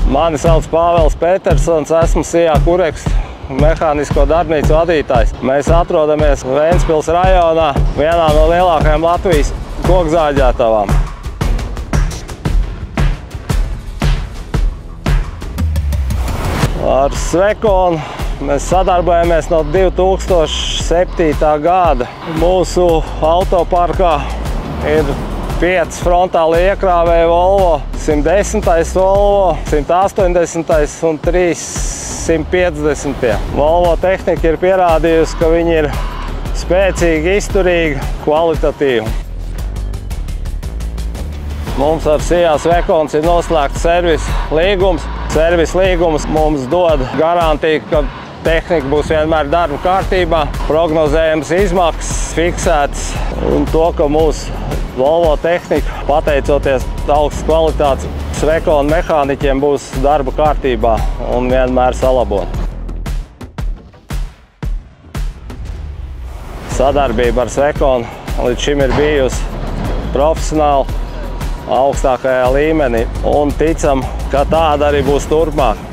Mani sauc Pāvels Petersons, esmu SIA Kureks mehānisko darbnīcu vadītājs. Mēs atrodamies Ventspils rajonā, vienā no lielākajām Latvijas kokzāģētavām. Ar Svekonu mēs sadarbojamies no 2007. gada. Mūsu autoparkā ir 5 frontāli iekrāvēji Volvo, 110. Volvo, 180. un 350. Volvo tehnika ir pierādījusi, ka viņi ir spēcīgi, izturīgi, kvalitatīvi. Mums ar SIA Svekons ir noslēgts servisa līgums. Servisa līgums mums dod garantiju, ka tehnika būs vienmēr darba kārtībā, prognozējams izmaksas, fiksētas, un to, ka mūsu Volvo tehnika, pateicoties augstas kvalitātes Svekona mehāniķiem, būs darba kārtībā un vienmēr salabota. Sadarbība ar Svekonu līdz šim ir bijusi profesionāla, augstākajā līmenī, un ticam, ka tāda arī būs turpmāk.